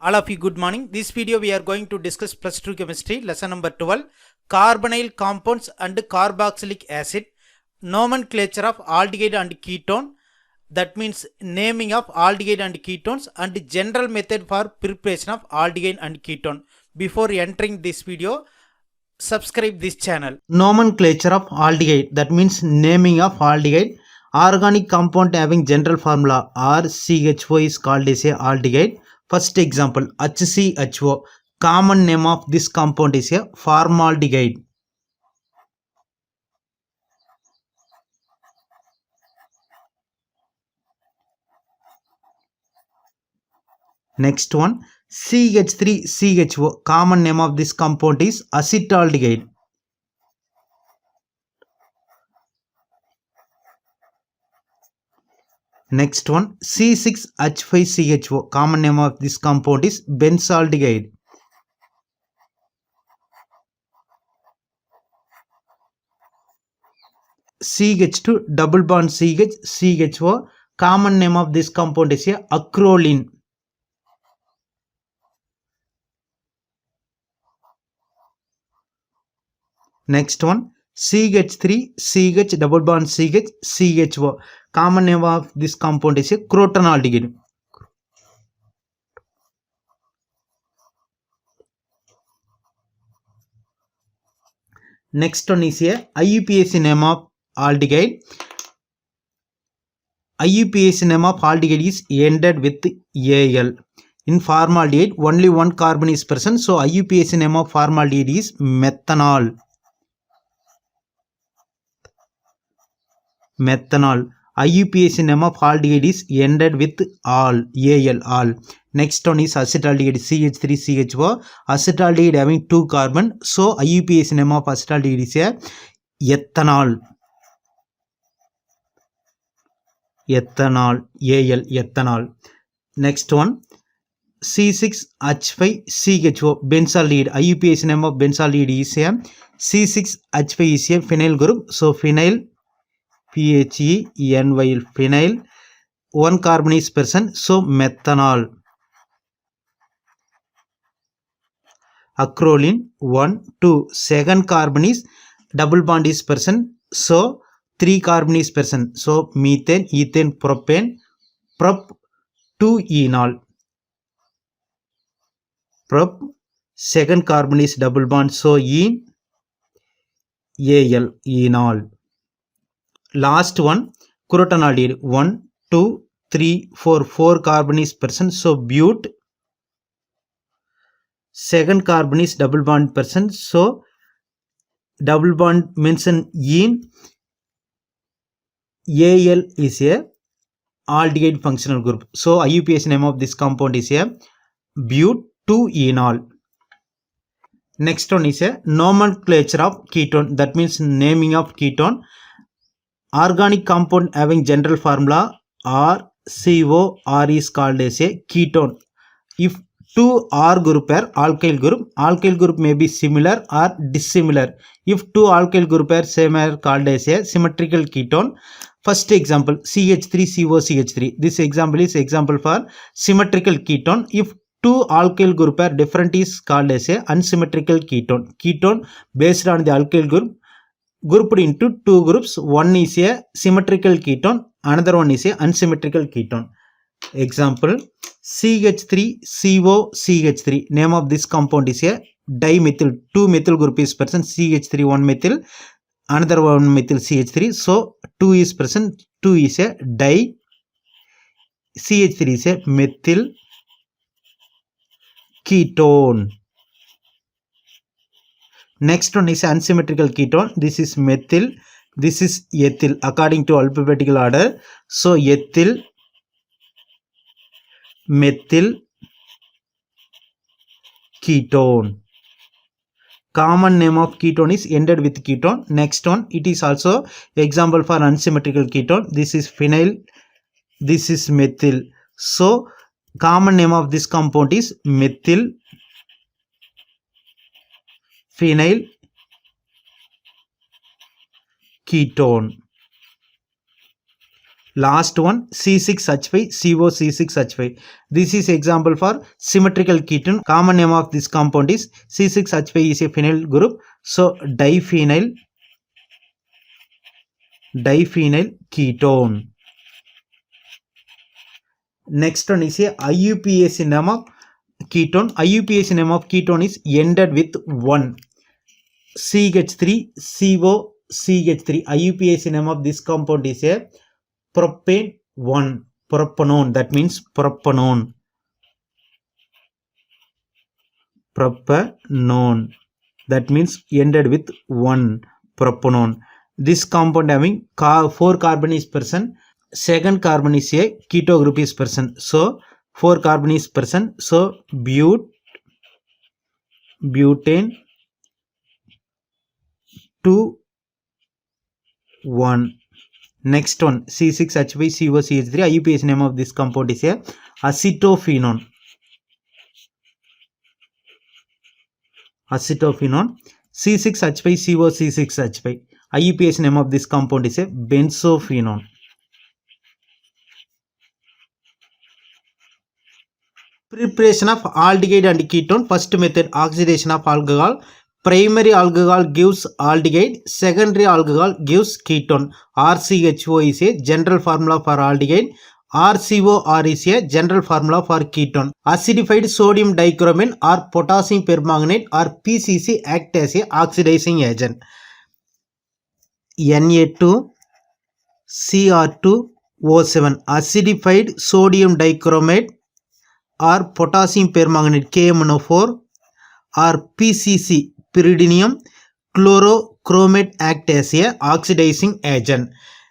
All of you, good morning. This video we are going to discuss plus 2 chemistry lesson number 12, carbonyl compounds and carboxylic acid, nomenclature of aldehyde and ketone, that means naming of aldehyde and ketones, and general method for preparation of aldehyde and ketone. Before entering this video, subscribe this channel. Nomenclature of aldehyde, that means naming of aldehyde. Organic compound having general formula RCHO is called as a aldehyde. First example, HCHO. Common name of this compound is a formaldehyde. Next one, CH3CHO. Common name of this compound is acetaldehyde. Next one, C6H5CHO. Common name of this compound is benzaldehyde. CH2 double bond CHO. Common name of this compound is acrolein. Next one, CH3 double bond CHO. Common name of this compound is crotonaldehyde. Next one is IUPAC name of aldehyde. IUPAC name of aldehyde is ended with AL. In formaldehyde, only one carbon is present. So IUPAC name of formaldehyde is methanol. Methanol. IUPAC name of aldehyde is ended with all. Al. Next one is acetaldehyde CH3CHO. Acetaldehyde having 2 carbon. So IUPAC name of acetaldehyde is ethanol. Ethanol. Next one, C6H5CHO benzaldehyde. IUPAC name of benzaldehyde is C6H5 is a phenyl group. So phenyl, PHENYL, phenyl. 1 carbon is present. So methanol. Acrolein 1, 2. Second carbon is double bond is present. So 3 carbon is present. So methane, ethane, propane, prop 2-enol. Prop. Second carbon is double bond. So Al, enol. Last one, crotonaldehyde 1, 2, 3, 4. 4 carbon is present. So bute. Second carbon is double bond present. So double bond mention in. Al is a aldehyde functional group. So IUPAC name of this compound is a bute-2-enol. Next one is a nomenclature of ketone, that means naming of ketone. Organic compound having general formula RCOR is called as a ketone. If 2 R group are alkyl group may be similar or dissimilar. If 2 alkyl group are same are called as a symmetrical ketone. First example, CH3COCH3. This example is example for symmetrical ketone. If 2 alkyl group are different is called as a unsymmetrical ketone. Ketone based on the alkyl group grouped into 2 groups. One is a symmetrical ketone, another one is a unsymmetrical ketone. Example, CH3COCH3. Name of this compound is a dimethyl. 2 methyl group is present. CH3 1 methyl, another one methyl CH3. So 2 is present. 2 is a di. CH3 is a methyl ketone. Next one is unsymmetrical ketone. This is methyl. This is ethyl according to alphabetical order. So ethyl, methyl, ketone. Common name of ketone is ended with ketone. Next one, it is also example for unsymmetrical ketone. This is phenyl. This is methyl. So common name of this compound is methyl phenyl ketone. Last one C6H5 COC6H5. This is example for symmetrical ketone. Common name of this compound is C6H5 is a phenyl group. So diphenyl ketone. Next one is a IUPAC name of ketone. IUPAC name of ketone is ended with 1. CH3 CO CH3. IUPAC name of this compound is a propane 1. Propanone. That means propanone. Propanone. That means ended with 1. Propanone. This compound having 4 carbon is present. Second carbon is a keto group is present. So 4 carbon is present. So butane 2 1. Next one C6H5COCH3. IUPAC name of this compound is a acetophenone. C6H5COC6H5. IUPAC name of this compound is a benzophenone. Preparation of aldehyde and ketone. First method, oxidation of alcohol. Primary alcohol gives aldehyde, secondary alcohol gives ketone. RCHO is a general formula for aldehyde. RCOR is a general formula for ketone. Acidified sodium dichromate or potassium permanganate or PCC act as a oxidizing agent. Na2 Cr2O7. Acidified sodium dichromate or potassium permanganate KMNO4 or PCC pyridinium chlorochromate act as a oxidizing agent.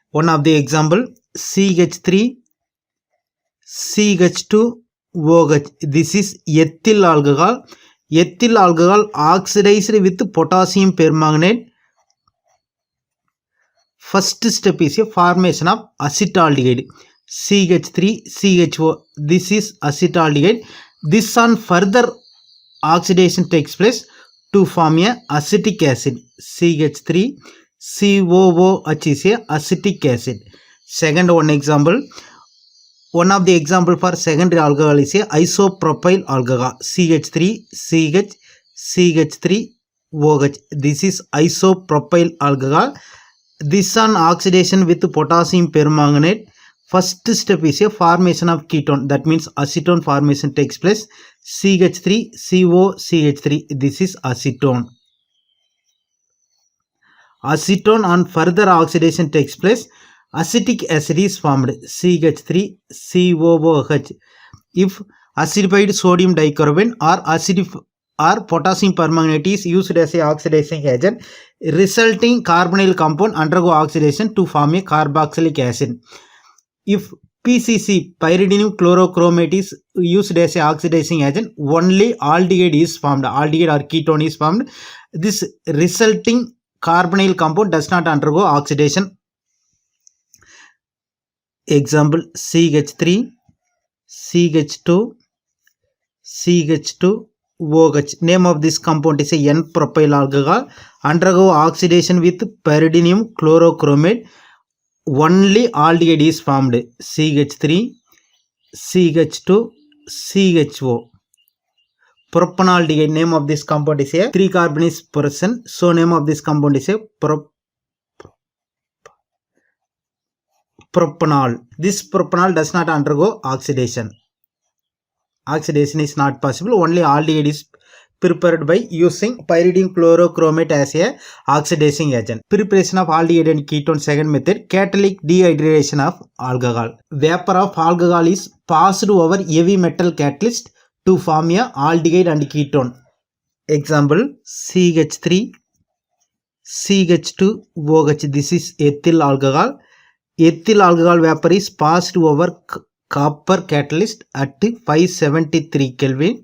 One of the example CH3 CH2OH. This is ethyl alcohol. Ethyl alcohol oxidized with potassium permanganate. First step is a formation of acetaldehyde. CH3CHO. This is acetaldehyde. This on further oxidation takes place to form a acetic acid. CH3COOH is a acetic acid. Second one example. One of the example for secondary alcohol is a isopropyl alcohol. CH3OH. This is isopropyl alcohol. This on oxidation with potassium permanganate. First step is a formation of ketone. That means acetone formation takes place. CH3COCH3. This is acetone. Acetone on further oxidation takes place. Acetic acid is formed. CH3COOH. If acidified sodium dicarbonate or potassium permanganate is used as a oxidizing agent, resulting carbonyl compound undergo oxidation to form a carboxylic acid. If PCC pyridinium chlorochromate is used as a oxidizing agent, only aldehyde is formed. Aldehyde or ketone is formed. This resulting carbonyl compound does not undergo oxidation. Example CH3 CH2 CH2OH. Name of this compound is a N-propyl alcohol. Undergo oxidation with pyridinium chlorochromate. Only aldehyde is formed. CH3 CH2 CHO. Propanaldehyde. Name of this compound is a 3 carbon is present. So name of this compound is a propanol. This propanol does not undergo oxidation. Oxidation is not possible. Only aldehyde is prepared by using pyridinium chlorochromate as a oxidizing agent. Preparation of aldehyde and ketone. Second method, catalytic dehydration of alcohol. Vapor of alcohol is passed over heavy metal catalyst to form a aldehyde and ketone. Example CH3 CH2OH. This is ethyl alcohol. Ethyl alcohol vapor is passed over copper catalyst at 573 Kelvin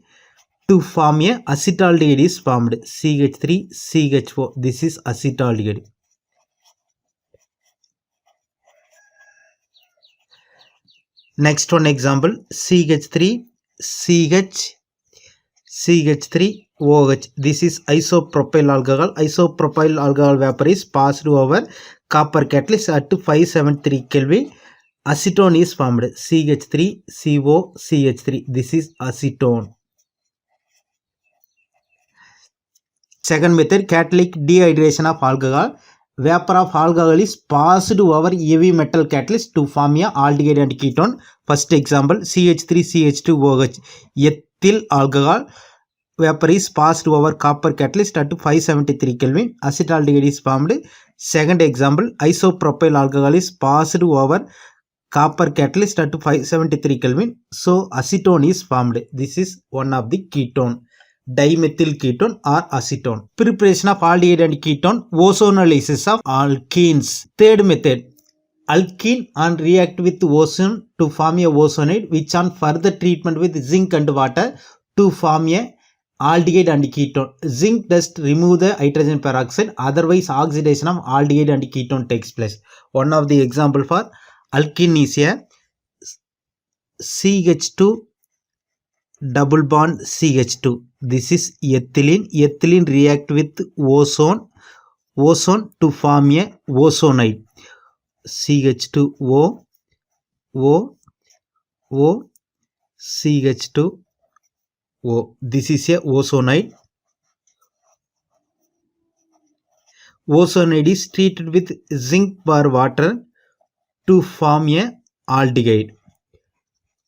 to form a acetaldehyde is formed. CH3CHO. This is acetaldehyde. Next one example CH3 CH3OH. This is isopropyl alcohol. Isopropyl alcohol vapor is passed over copper catalyst at 573 Kelvin acetone is formed. CH3COCH3. This is acetone. Second method, catalytic dehydration of alcohol. Vapor of alcohol is passed over heavy metal catalyst to form a aldehyde and ketone. First example, CH3CH2OH. Ethyl alcohol vapor is passed over copper catalyst at 573 Kelvin. Acetaldehyde is formed. Second example, isopropyl alcohol is passed over copper catalyst at 573 Kelvin. So acetone is formed. This is one of the ketone. Dimethyl ketone or acetone. Preparation of aldehyde and ketone. Ozonolysis of alkenes. Third method, alkene and react with ozone to form a ozonide, which on further treatment with zinc and water to form a aldehyde and ketone. Zinc does remove the hydrogen peroxide, otherwise oxidation of aldehyde and ketone takes place. One of the example for alkene is a CH2 double bond CH2. This is ethylene. Ethylene react with ozone to form a ozonide. CH2O CH2O. This is a ozonide. Ozonide is treated with zinc bar water to form a aldehyde.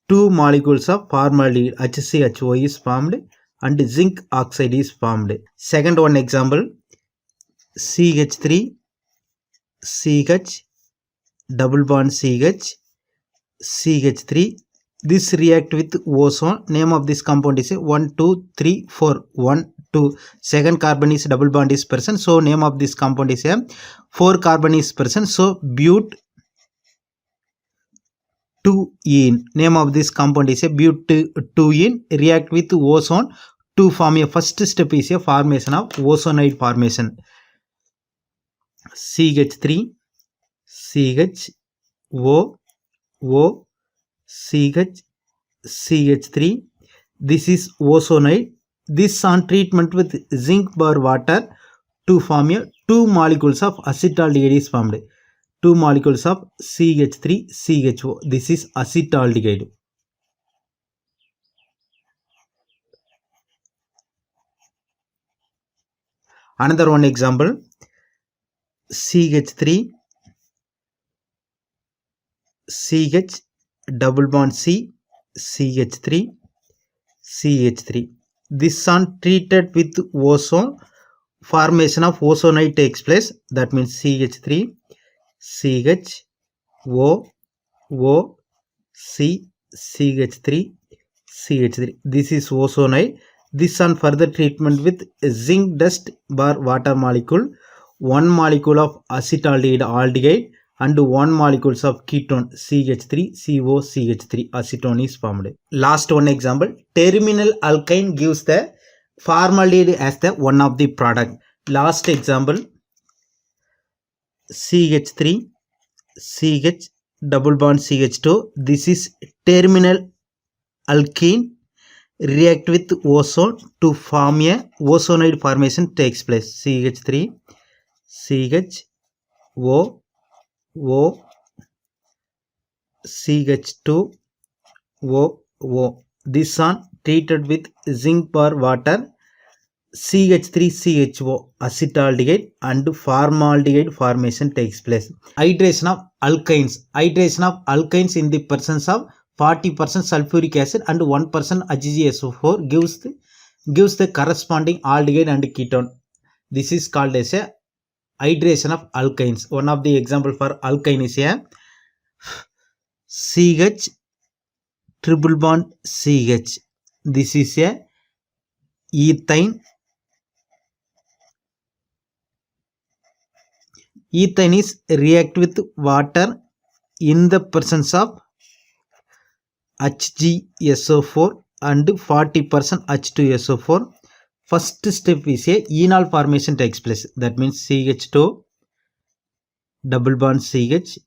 Two molecules of formaldehyde HCHO is formed and zinc oxide is formed. Second one example, CH3 CH double bond CH3. This react with ozone. Name of this compound is 1 2 3 4. 1 2. Second carbon is double bond is present, so name of this compound is a 4 carbon is present, so but2ene. Name of this compound is a but2ene. React with ozone to form a first step is a formation of ozonide formation. CH3 CHO CH3. This is ozonide. This on treatment with zinc bar water to form a 2 molecules of acetaldehyde is formed. 2 molecules of CH3CHO. This is acetaldehyde. Another one example, CH3 CH double bond CH3. This on treated with ozone, formation of ozonide takes place. That means CH3 CHO CH3. This is ozonide. This on further treatment with zinc dust bar water molecule, 1 molecule of acetaldehyde aldehyde and 1 molecules of ketone CH3COCH3. Acetone is formed. Last one example, terminal alkyne gives the formaldehyde as the one of the product. Last example, CH3 CH double bond CH2. This is terminal alkene react with ozone to form a ozonide formation takes place. CH3 CHO CH2O. This on treated with zinc bar water, CH3CHO acetaldehyde and formaldehyde formation takes place. Hydration of alkynes. Hydration of alkynes in the presence of 40% sulfuric acid and 1% HgSO4 gives the corresponding aldehyde and ketone. This is called as a hydration of alkynes. One of the example for alkyne is a CH triple bond CH. This is a ethane. Ethane is react with water in the presence of HgSO4 and 40% H2SO4. First step is a enol formation takes place. That means CH2 double bond CHOH.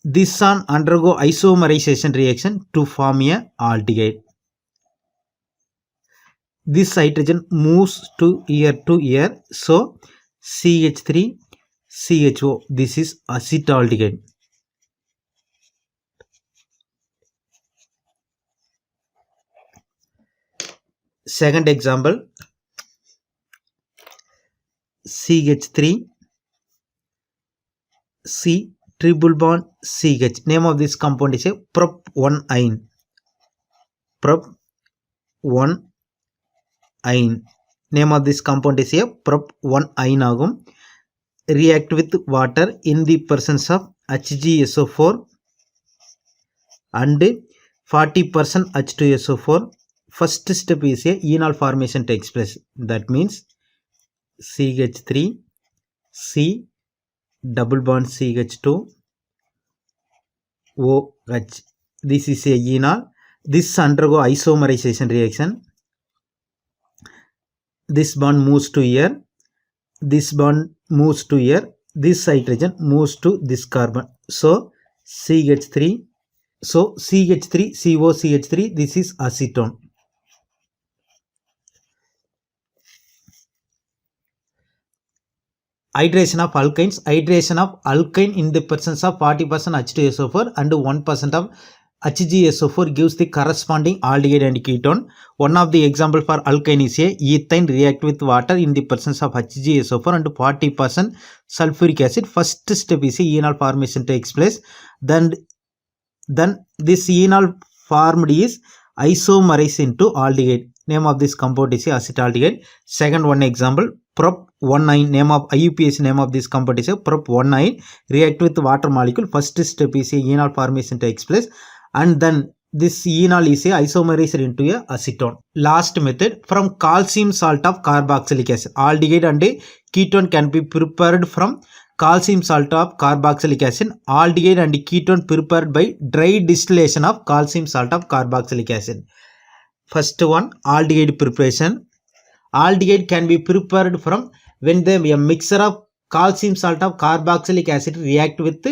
This on undergo isomerization reaction to form a aldehyde. This hydrogen moves to here, so CH3 CHO. This is acetaldehyde. Second example, CH3 C triple bond CH. Name of this compound is a prop1-ine. Prop1-ine. Name of this compound is a prop1-ine ஆகும். React with water in the presence of HgSO4 and 40% H2SO4. First step is a enol formation takes place. That means CH3 C double bond CH2 OH. This is a enol. This undergo isomerization reaction. This bond moves to here. This bond moves to here. This hydrogen moves to this carbon. So CH3. So CH3 COCH3. This is acetone. Hydration of alkynes. Hydration of alkyne in the presence of 40% H2SO4 and 1% of HgSO4 gives the corresponding aldehyde and ketone. One of the example for alkyne is a ethane react with water in the presence of HgSO4 and 40% sulfuric acid. First step is a enol formation takes place. Then this enol formed is isomerized into aldehyde. Name of this compound is acetaldehyde. Second one example, prop1-ine. Name of IUPAC name of this compound is prop1-ine. React with water molecule. First step is a enol formation takes place, and then this enol is a isomerized into a acetone. Last method, from calcium salt of carboxylic acid. Aldehyde and ketone can be prepared from calcium salt of carboxylic acid. Aldehyde and ketone prepared by dry distillation of calcium salt of carboxylic acid. First one, aldehyde preparation. Aldehyde can be prepared from when a mixture of calcium salt of carboxylic acid react with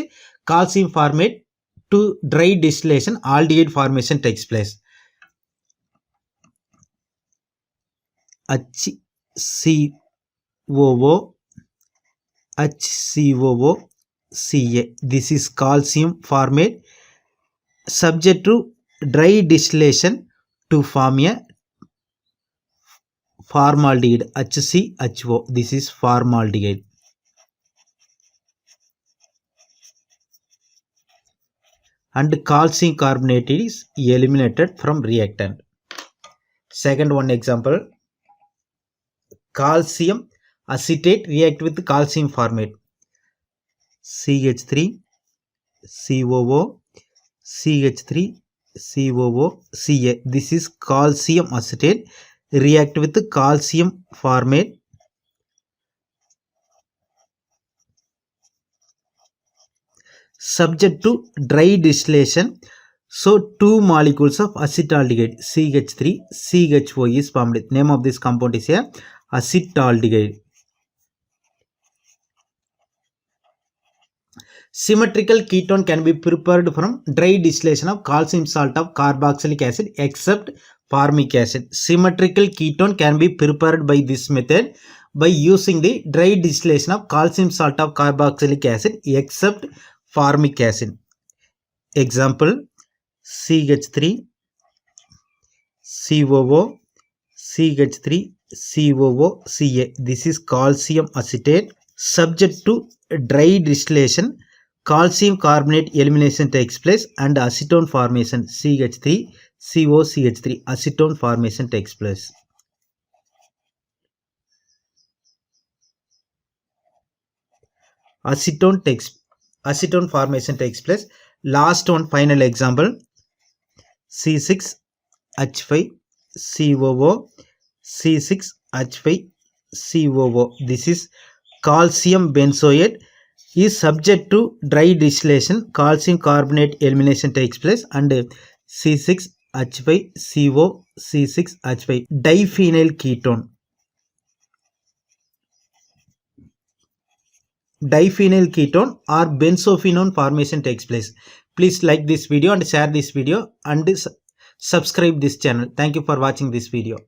calcium formate to dry distillation. Aldehyde formation takes place. HCOO HCOO Ca. This is calcium formate subject to dry distillation to form a formaldehyde. HCHO. This is formaldehyde. And calcium carbonate is eliminated from reactant. Second one example, calcium acetate react with calcium formate. CH3 COO CH3 COO Ca. This is calcium acetate react with calcium formate subject to dry distillation. So two molecules of acetaldehyde CH3 CHO is formed. Name of this compound is a acetaldehyde. Symmetrical ketone can be prepared from dry distillation of calcium salt of carboxylic acid except formic acid. Symmetrical ketone can be prepared by this method by using the dry distillation of calcium salt of carboxylic acid except formic acid. Example, CH3 COO CH3 COO Ca. This is calcium acetate. Subject to dry distillation, calcium carbonate elimination takes place and acetone formation. CH3 COCH3 acetone formation takes place. Acetone formation takes place. Last one, final example, C6H5 COO C6H5 COO. This is calcium benzoate is subject to dry distillation, calcium carbonate elimination takes place and C6H5CO C6H5 diphenyl ketone. Diphenyl ketone or benzophenone formation takes place. Please like this video and share this video and subscribe this channel. Thank you for watching this video.